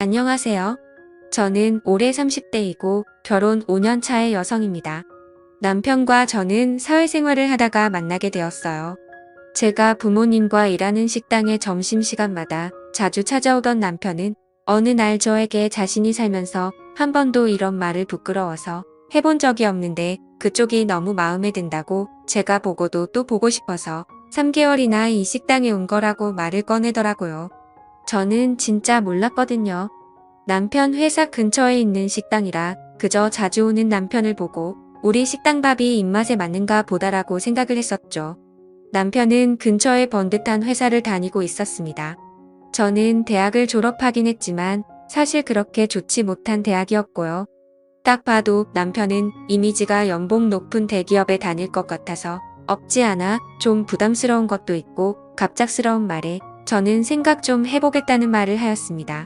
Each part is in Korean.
안녕하세요. 저는 올해 30대이고 결혼 5년 차의 여성입니다. 남편과 저는 사회생활을 하다가 만나게 되었어요. 제가 부모님과 일하는 식당에 점심시간마다 자주 찾아오던 남편은 어느 날 저에게 자신이 살면서 한 번도 이런 말을 부끄러워서 해본 적이 없는데 그쪽이 너무 마음에 든다고 제가 보고도 또 보고 싶어서 3개월이나 이 식당에 온 거라고 말을 꺼내더라고요. 저는 진짜 몰랐거든요. 남편 회사 근처에 있는 식당이라 그저 자주 오는 남편을 보고 우리 식당 밥이 입맛에 맞는가 보다라고 생각을 했었죠. 남편은 근처에 번듯한 회사를 다니고 있었습니다. 저는 대학을 졸업하긴 했지만 사실 그렇게 좋지 못한 대학이었고요. 딱 봐도 남편은 이미지가 연봉 높은 대기업에 다닐 것 같아서 없지 않아 좀 부담스러운 것도 있고 갑작스러운 말에 저는 생각 좀 해보겠다는 말을 하였습니다.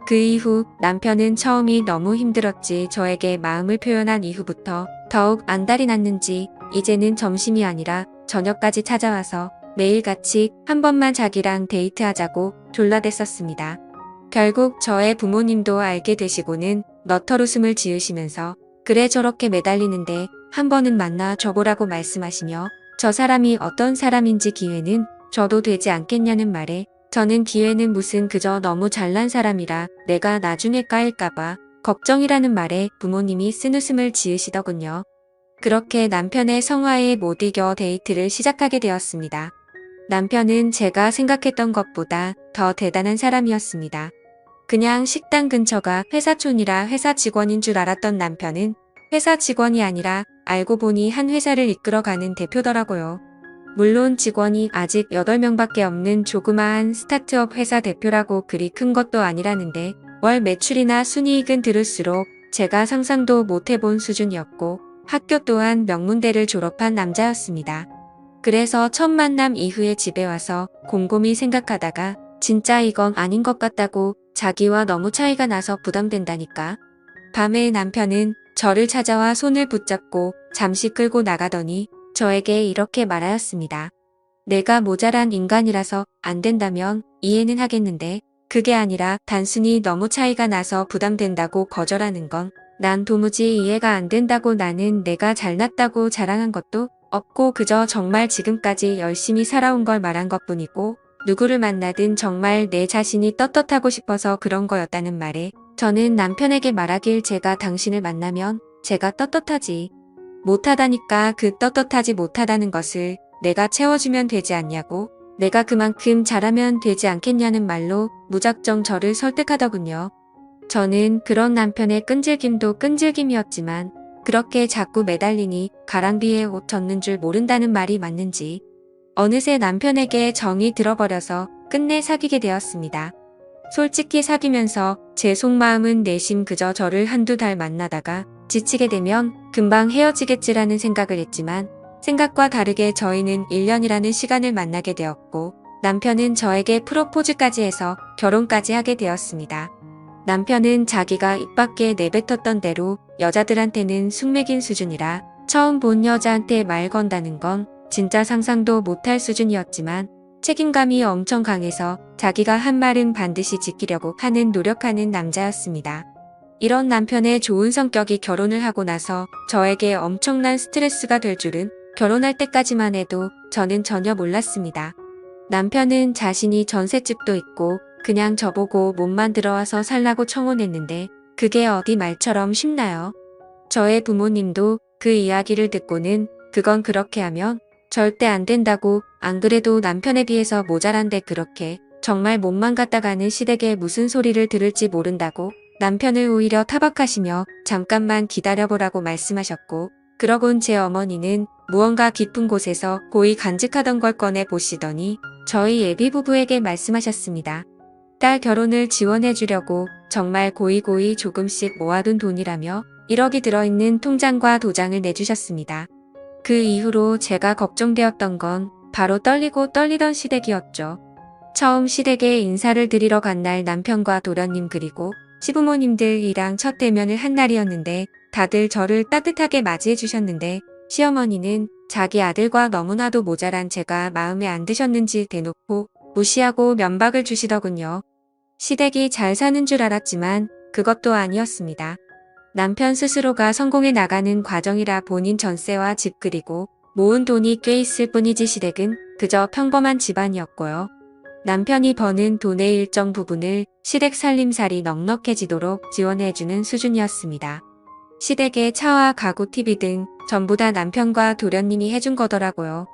그 이후 남편은 처음이 너무 힘들었지 저에게 마음을 표현한 이후부터 더욱 안달이 났는지 이제는 점심이 아니라 저녁까지 찾아와서 매일같이 한 번만 자기랑 데이트하자고 졸라댔었습니다. 결국 저의 부모님도 알게 되시고는 너털웃음을 지으시면서 그래 저렇게 매달리는데 한 번은 만나 줘보라고 말씀하시며 저 사람이 어떤 사람인지 기회는 줘도 되지 않겠냐는 말에 저는 기회는 무슨 그저 너무 잘난 사람이라 내가 나중에 까일까봐 걱정이라는 말에 부모님이 쓴웃음을 지으시더군요. 그렇게 남편의 성화에 못 이겨 데이트를 시작하게 되었습니다. 남편은 제가 생각했던 것보다 더 대단한 사람이었습니다. 그냥 식당 근처가 회사촌이라 회사 직원인 줄 알았던 남편은 회사 직원이 아니라 알고 보니 한 회사를 이끌어가는 대표더라고요. 물론 직원이 아직 8명밖에 없는 조그마한 스타트업 회사 대표라고 그리 큰 것도 아니라는데 월 매출이나 순이익은 들을수록 제가 상상도 못 해본 수준이었고 학교 또한 명문대를 졸업한 남자였습니다. 그래서 첫 만남 이후에 집에 와서 곰곰이 생각하다가 진짜 이건 아닌 것 같다고 자기와 너무 차이가 나서 부담된다니까. 밤에 남편은 저를 찾아와 손을 붙잡고 잠시 끌고 나가더니 저에게 이렇게 말하였습니다. 내가 모자란 인간이라서 안 된다면 이해는 하겠는데 그게 아니라 단순히 너무 차이가 나서 부담된다고 거절하는 건 난 도무지 이해가 안 된다고. 나는 내가 잘났다고 자랑한 것도 없고 그저 정말 지금까지 열심히 살아온 걸 말한 것뿐이고 누구를 만나든 정말 내 자신이 떳떳하고 싶어서 그런 거였다는 말에 저는 남편에게 말하길 제가 당신을 만나면 제가 떳떳하지 못하다니까. 그 떳떳하지 못하다는 것을 내가 채워주면 되지 않냐고, 내가 그만큼 잘하면 되지 않겠냐는 말로 무작정 저를 설득하더군요. 저는 그런 남편의 끈질김도 끈질김이었지만 그렇게 자꾸 매달리니 가랑비에 옷 젖는 줄 모른다는 말이 맞는지 어느새 남편에게 정이 들어버려서 끝내 사귀게 되었습니다. 솔직히 사귀면서 제 속마음은 내심 그저 저를 한두 달 만나다가 지치게 되면 금방 헤어지겠지라는 생각을 했지만 생각과 다르게 저희는 1년이라는 시간을 만나게 되었고 남편은 저에게 프로포즈까지 해서 결혼까지 하게 되었습니다. 남편은 자기가 입 밖에 내뱉었던 대로 여자들한테는 숙맥인 수준이라 처음 본 여자한테 말 건다는 건 진짜 상상도 못할 수준이었지만 책임감이 엄청 강해서 자기가 한 말은 반드시 지키려고 하는 노력하는 남자였습니다. 이런 남편의 좋은 성격이 결혼을 하고 나서 저에게 엄청난 스트레스가 될 줄은 결혼할 때까지만 해도 저는 전혀 몰랐습니다. 남편은 자신이 전셋집도 있고 그냥 저보고 몸만 들어와서 살라고 청혼했는데 그게 어디 말처럼 쉽나요? 저의 부모님도 그 이야기를 듣고는 그건 그렇게 하면 절대 안 된다고, 안 그래도 남편에 비해서 모자란데 그렇게 정말 몸만 갖다 가는 시댁에 무슨 소리를 들을지 모른다고 남편을 오히려 타박하시며 잠깐만 기다려보라고 말씀하셨고 그러곤 제 어머니는 무언가 깊은 곳에서 고이 간직하던 걸 꺼내 보시더니 저희 예비 부부에게 말씀하셨습니다. 딸 결혼을 지원해 주려고 정말 고이고이 조금씩 모아둔 돈이라며 1억이 들어있는 통장과 도장을 내주셨습니다. 그 이후로 제가 걱정되었던 건 바로 떨리고 떨리던 시댁이었죠. 처음 시댁에 인사를 드리러 간 날 남편과 도련님 그리고 시부모님들이랑 첫 대면을 한 날이었는데 다들 저를 따뜻하게 맞이해 주셨는데 시어머니는 자기 아들과 너무나도 모자란 제가 마음에 안 드셨는지 대놓고 무시하고 면박을 주시더군요. 시댁이 잘 사는 줄 알았지만 그것도 아니었습니다. 남편 스스로가 성공해 나가는 과정이라 본인 전세와 집 그리고 모은 돈이 꽤 있을 뿐이지 시댁은 그저 평범한 집안이었고요. 남편이 버는 돈의 일정 부분을 시댁 살림살이 넉넉해지도록 지원해주는 수준이었습니다. 시댁의 차와 가구, TV 등 전부 다 남편과 도련님이 해준 거더라고요.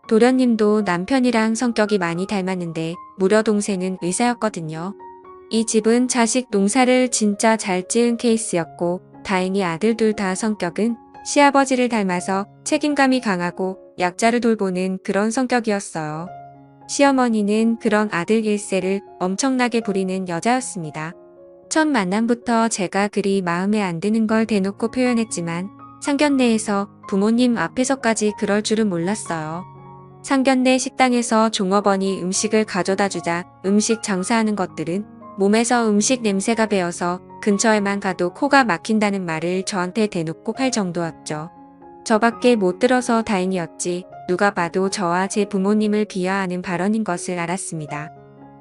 도련님도 남편이랑 성격이 많이 닮았는데 무려 동생은 의사였거든요. 이 집은 자식 농사를 진짜 잘 지은 케이스였고 다행히 아들 둘 다 성격은 시아버지를 닮아서 책임감이 강하고 약자를 돌보는 그런 성격이었어요. 시어머니는 그런 아들 일세를 엄청나게 부리는 여자였습니다. 첫 만남부터 제가 그리 마음에 안 드는 걸 대놓고 표현했지만 상견례에서 부모님 앞에서까지 그럴 줄은 몰랐어요. 상견례 식당에서 종업원이 음식을 가져다 주자 음식 장사하는 것들은 몸에서 음식 냄새가 배어서 근처에만 가도 코가 막힌다는 말을 저한테 대놓고 할 정도였죠. 저밖에 못 들어서 다행이었지 누가 봐도 저와 제 부모님을 비하하는 발언인 것을 알았습니다.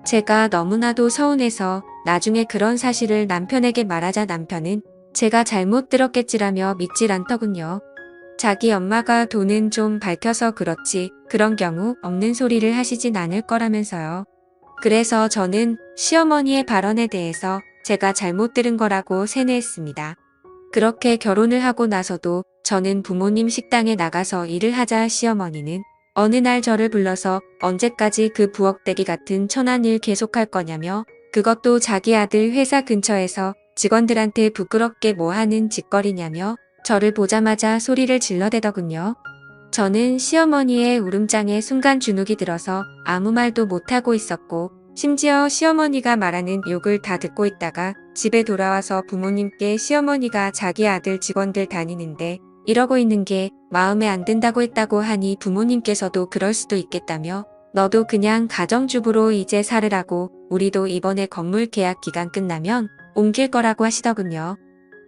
제가 너무나도 서운해서 나중에 그런 사실을 남편에게 말하자 남편은 제가 잘못 들었겠지라며 믿질 않더군요. 자기 엄마가 돈은 좀 밝혀서 그렇지 그런 경우 없는 소리를 하시진 않을 거라면서요. 그래서 저는 시어머니의 발언에 대해서 제가 잘못 들은 거라고 세뇌했습니다. 그렇게 결혼을 하고 나서도 저는 부모님 식당에 나가서 일을 하자 시어머니는 어느 날 저를 불러서 언제까지 그 부엌대기 같은 천한 일 계속할 거냐며 그것도 자기 아들 회사 근처에서 직원들한테 부끄럽게 뭐 하는 짓거리냐며 저를 보자마자 소리를 질러대더군요. 저는 시어머니의 울음장에 순간 주눅이 들어서 아무 말도 못하고 있었고 심지어 시어머니가 말하는 욕을 다 듣고 있다가 집에 돌아와서 부모님께 시어머니가 자기 아들 직원들 다니는데 이러고 있는 게 마음에 안 든다고 했다고 하니 부모님께서도 그럴 수도 있겠다며 너도 그냥 가정주부로 이제 살으라고 우리도 이번에 건물 계약 기간 끝나면 옮길 거라고 하시더군요.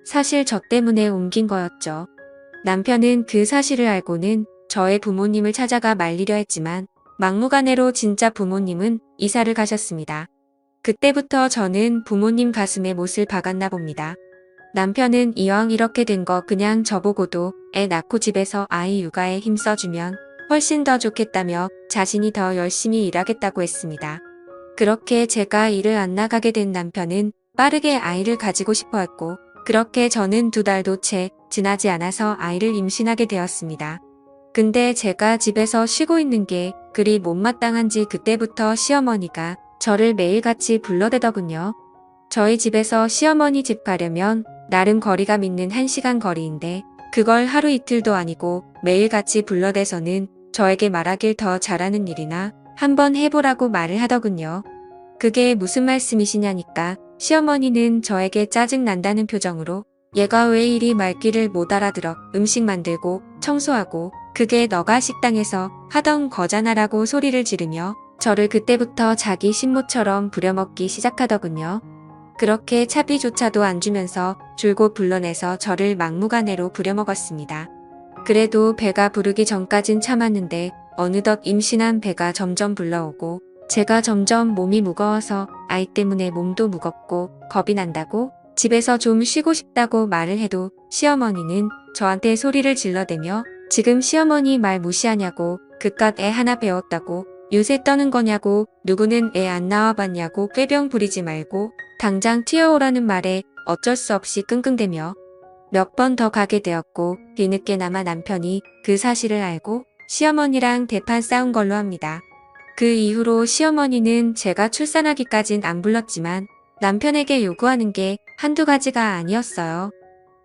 사실 저 때문에 옮긴 거였죠. 남편은 그 사실을 알고는 저의 부모님을 찾아가 말리려 했지만 막무가내로 진짜 부모님은 이사를 가셨습니다. 그때부터 저는 부모님 가슴에 못을 박았나 봅니다. 남편은 이왕 이렇게 된 거 그냥 저보고도 애 낳고 집에서 아이 육아에 힘써주면 훨씬 더 좋겠다며 자신이 더 열심히 일하겠다고 했습니다. 그렇게 제가 일을 안 나가게 된 남편은 빠르게 아이를 가지고 싶어 했고 그렇게 저는 2달도 채 지나지 않아서 아이를 임신하게 되었습니다. 근데 제가 집에서 쉬고 있는 게 그리 못마땅한지 그때부터 시어머니가 저를 매일같이 불러대더군요. 저희 집에서 시어머니 집 가려면 나름 거리가 있는 1시간 거리인데 그걸 하루 이틀도 아니고 매일같이 불러대서는 저에게 말하길 더 잘하는 일이나 한번 해보라고 말을 하더군요. 그게 무슨 말씀이시냐니까 시어머니는 저에게 짜증 난다는 표정으로 얘가 왜 이리 말귀를 못 알아들어 음식 만들고 청소하고 그게 너가 식당에서 하던 거잖아라고 소리를 지르며 저를 그때부터 자기 신모처럼 부려먹기 시작하더군요. 그렇게 차비조차도 안 주면서 줄곧 불러내서 저를 막무가내로 부려먹었습니다. 그래도 배가 부르기 전까진 참았는데 어느덧 임신한 배가 점점 불러오고 제가 점점 몸이 무거워서 아이 때문에 몸도 무겁고 겁이 난다고 집에서 좀 쉬고 싶다고 말을 해도 시어머니는 저한테 소리를 질러대며 지금 시어머니 말 무시하냐고 그깟 애 하나 배웠다고 요새 떠는 거냐고 누구는 애 안 낳아봤냐고 꾀병 부리지 말고 당장 튀어오라는 말에 어쩔 수 없이 끙끙대며 몇 번 더 가게 되었고 뒤늦게나마 남편이 그 사실을 알고 시어머니랑 대판 싸운 걸로 합니다. 그 이후로 시어머니는 제가 출산하기까진 안 불렀지만 남편에게 요구하는 게 한두 가지가 아니었어요.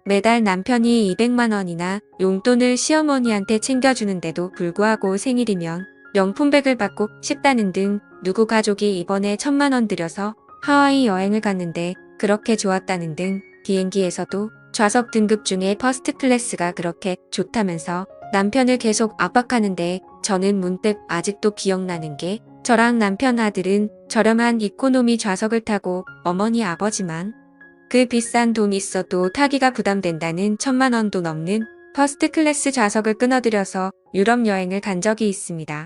매달 남편이 200만 원이나 용돈을 시어머니한테 챙겨주는데도 불구하고 생일이면 명품백을 받고 싶다는 등 누구 가족이 이번에 1,000만 원 들여서 하와이 여행을 갔는데 그렇게 좋았다는 등 비행기에서도 좌석 등급 중에 퍼스트 클래스가 그렇게 좋다면서 남편을 계속 압박하는데 저는 문득 아직도 기억나는 게 저랑 남편 아들은 저렴한 이코노미 좌석을 타고 어머니 아버지만 그 비싼 돈 있어도 타기가 부담된다는 1,000만 원도 넘는 퍼스트 클래스 좌석을 끊어들여서 유럽 여행을 간 적이 있습니다.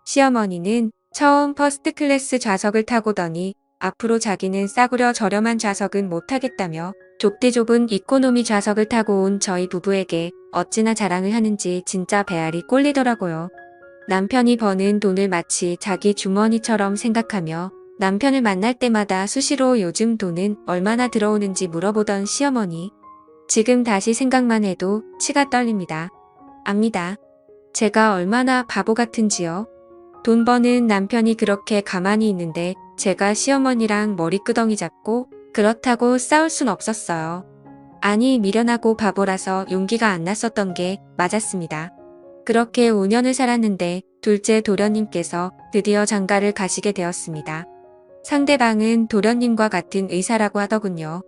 시어머니는 처음 퍼스트 클래스 좌석을 타고더니 앞으로 자기는 싸구려 저렴한 좌석은 못 타겠다며 좁디 좁은 이코노미 좌석을 타고 온 저희 부부에게 어찌나 자랑을 하는지 진짜 배알이 꼴리더라고요. 남편이 버는 돈을 마치 자기 주머니처럼 생각하며 남편을 만날 때마다 수시로 요즘 돈은 얼마나 들어오는지 물어보던 시어머니. 지금 다시 생각만 해도 치가 떨립니다. 압니다. 제가 얼마나 바보 같은지요. 돈 버는 남편이 그렇게 가만히 있는데 제가 시어머니랑 머리끄덩이 잡고 그렇다고 싸울 순 없었어요. 아니 미련하고 바보라서 용기가 안 났었던 게 맞았습니다. 그렇게 5년을 살았는데 둘째 도련님께서 드디어 장가를 가시게 되었습니다. 상대방은 도련님과 같은 의사라고 하더군요.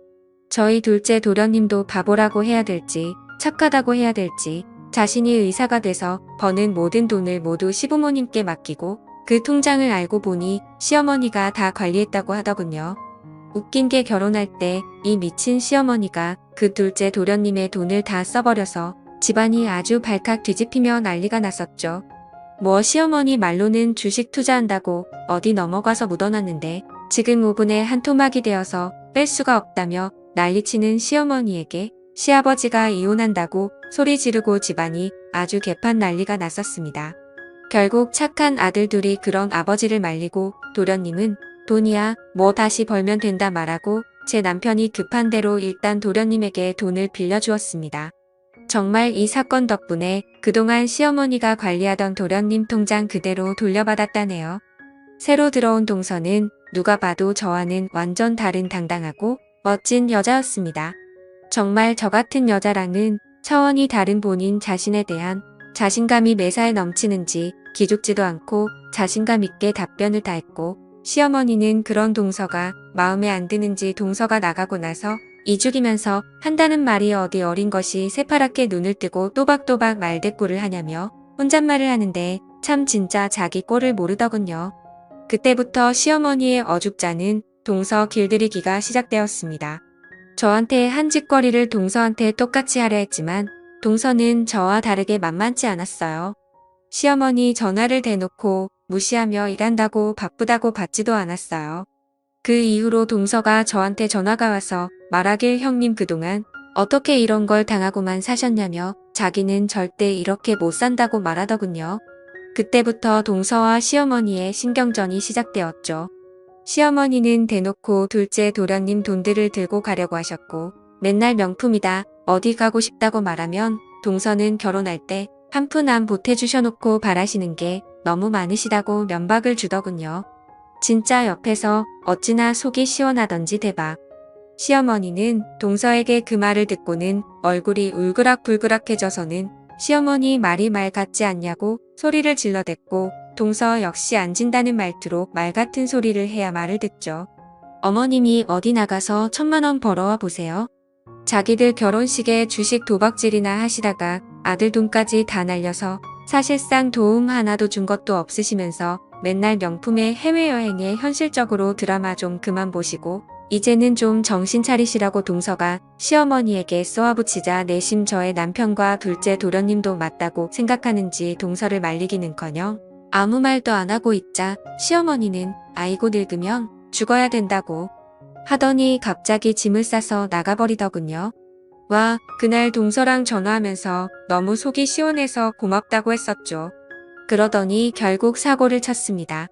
저희 둘째 도련님도 바보라고 해야 될지 착하다고 해야 될지 자신이 의사가 돼서 버는 모든 돈을 모두 시부모님께 맡기고 그 통장을 알고 보니 시어머니가 다 관리했다고 하더군요. 웃긴 게 결혼할 때 이 미친 시어머니가 그 둘째 도련님의 돈을 다 써버려서 집안이 아주 발칵 뒤집히며 난리가 났었죠. 뭐 시어머니 말로는 주식 투자한다고 어디 넘어가서 묻어놨는데 지금 5분에 한 토막이 되어서 뺄 수가 없다며 난리치는 시어머니에게 시아버지가 이혼한다고 소리 지르고 집안이 아주 개판 난리가 났었습니다. 결국 착한 아들 둘이 그런 아버지를 말리고 도련님은 돈이야 뭐 다시 벌면 된다 말하고 제 남편이 급한 대로 일단 도련님에게 돈을 빌려주었습니다. 정말 이 사건 덕분에 그동안 시어머니가 관리하던 도련님 통장 그대로 돌려받았다네요. 새로 들어온 동서는 누가 봐도 저와는 완전 다른 당당하고 멋진 여자였습니다. 정말 저 같은 여자랑은 차원이 다른 본인 자신에 대한 자신감이 매사에 넘치는지 기죽지도 않고 자신감 있게 답변을 다 했고 시어머니는 그런 동서가 마음에 안 드는지 동서가 나가고 나서 이죽이면서 한다는 말이 어디 어린 것이 새파랗게 눈을 뜨고 또박또박 말대꾸를 하냐며 혼잣말을 하는데 참 진짜 자기 꼴을 모르더군요. 그때부터 시어머니의 어죽자는 동서 길들이기가 시작되었습니다. 저한테 한 짓거리를 동서한테 똑같이 하려 했지만 동서는 저와 다르게 만만치 않았어요. 시어머니 전화를 대놓고 무시하며 일한다고 바쁘다고 받지도 않았어요. 그 이후로 동서가 저한테 전화가 와서 말하길 형님 그동안 어떻게 이런 걸 당하고만 사셨냐며 자기는 절대 이렇게 못 산다고 말하더군요. 그때부터 동서와 시어머니의 신경전이 시작되었죠. 시어머니는 대놓고 둘째 도련님 돈들을 들고 가려고 하셨고 맨날 명품이다 어디 가고 싶다고 말하면 동서는 결혼할 때 한 푼 안 보태주셔놓고 바라시는 게 너무 많으시다고 면박을 주더군요. 진짜 옆에서 어찌나 속이 시원하던지 대박. 시어머니는 동서에게 그 말을 듣고는 얼굴이 울그락불그락해져서는 시어머니 말이 말 같지 않냐고 소리를 질러댔고 동서 역시 안 진다는 말투로 말 같은 소리를 해야 말을 듣죠. 어머님이 어디 나가서 1,000만 원 벌어와 보세요. 자기들 결혼식에 주식 도박질이나 하시다가 아들 돈까지 다 날려서 사실상 도움 하나도 준 것도 없으시면서 맨날 명품의 해외여행에 현실적으로 드라마 좀 그만 보시고 이제는 좀 정신 차리시라고 동서가 시어머니에게 쏘아붙이자 내심 저의 남편과 둘째 도련님도 맞다고 생각하는지 동서를 말리기는커녕 아무 말도 안 하고 있자 시어머니는 아이고 늙으면 죽어야 된다고 하더니 갑자기 짐을 싸서 나가버리더군요. 와, 그날 동서랑 전화하면서 너무 속이 시원해서 고맙다고 했었죠. 그러더니 결국 사고를 쳤습니다.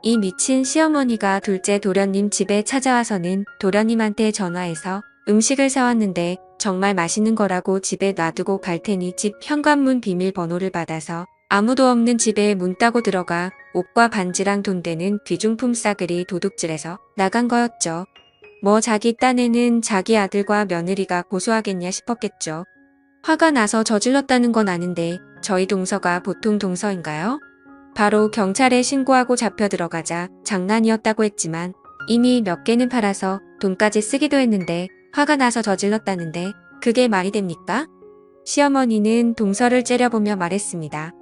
이 미친 시어머니가 둘째 도련님 집에 찾아와서는 도련님한테 전화해서 음식을 사왔는데 정말 맛있는 거라고 집에 놔두고 갈 테니 집 현관문 비밀번호를 받아서 아무도 없는 집에 문 따고 들어가 옷과 반지랑 돈 되는 귀중품 싸그리 도둑질해서 나간 거였죠. 뭐 자기 딴에는 자기 아들과 며느리가 고소하겠냐 싶었겠죠. 화가 나서 저질렀다는 건 아는데 저희 동서가 보통 동서인가요? 바로 경찰에 신고하고 잡혀 들어가자 장난이었다고 했지만 이미 몇 개는 팔아서 돈까지 쓰기도 했는데 화가 나서 저질렀다는데 그게 말이 됩니까? 시어머니는 동서를 째려보며 말했습니다.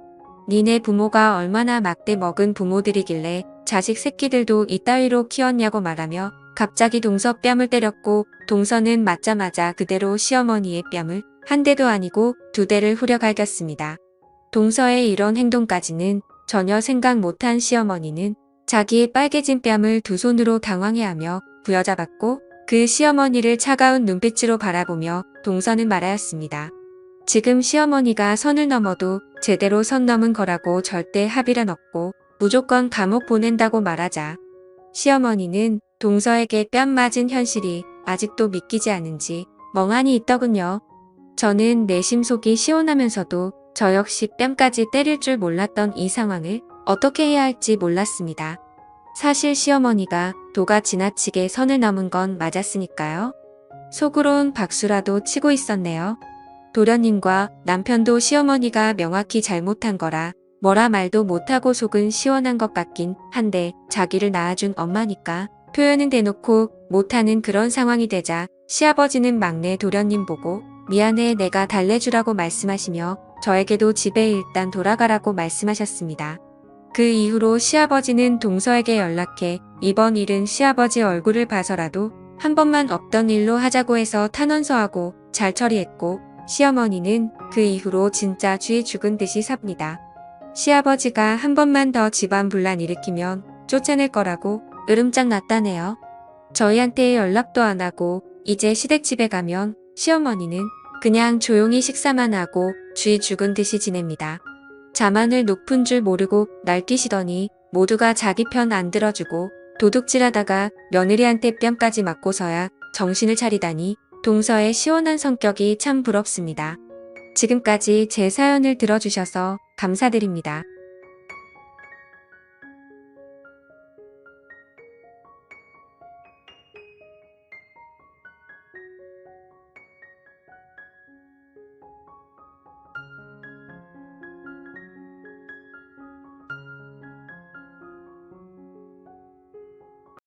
니네 부모가 얼마나 막대 먹은 부모들이길래 자식 새끼들도 이따위로 키웠냐고 말하며 갑자기 동서 뺨을 때렸고 동서는 맞자마자 그대로 시어머니의 뺨을 한 대도 아니고 2대를 후려갈겼습니다. 동서의 이런 행동까지는 전혀 생각 못한 시어머니는 자기의 빨개진 뺨을 두 손으로 당황해하며 부여잡았고 그 시어머니를 차가운 눈빛으로 바라보며 동서는 말하였습니다. 지금 시어머니가 선을 넘어도 제대로 선 넘은 거라고 절대 합의란 없고 무조건 감옥 보낸다고 말하자 시어머니는 동서에게 뺨 맞은 현실이 아직도 믿기지 않은지 멍하니 있더군요. 저는 내심 속이 시원하면서도 저 역시 뺨까지 때릴 줄 몰랐던 이 상황을 어떻게 해야 할지 몰랐습니다. 사실 시어머니가 도가 지나치게 선을 넘은 건 맞았으니까요. 속으론 박수라도 치고 있었네요. 도련님과 남편도 시어머니가 명확히 잘못한 거라 뭐라 말도 못하고 속은 시원한 것 같긴 한데 자기를 낳아준 엄마니까 표현은 대놓고 못하는 그런 상황이 되자 시아버지는 막내 도련님 보고 미안해 내가 달래주라고 말씀하시며 저에게도 집에 일단 돌아가라고 말씀하셨습니다. 그 이후로 시아버지는 동서에게 연락해 이번 일은 시아버지 얼굴을 봐서라도 한 번만 없던 일로 하자고 해서 탄원서하고 잘 처리했고 시어머니는 그 이후로 진짜 쥐 죽은 듯이 삽니다. 시아버지가 한 번만 더 집안 분란 일으키면 쫓아낼 거라고 으름장 났다네요. 저희한테 연락도 안 하고 이제 시댁집에 가면 시어머니는 그냥 조용히 식사만 하고 쥐 죽은 듯이 지냅니다. 자만을 높은 줄 모르고 날뛰시더니 모두가 자기 편 안 들어주고 도둑질하다가 며느리한테 뺨까지 맞고서야 정신을 차리다니 동서의 시원한 성격이 참 부럽습니다. 지금까지 제 사연을 들어주셔서 감사드립니다.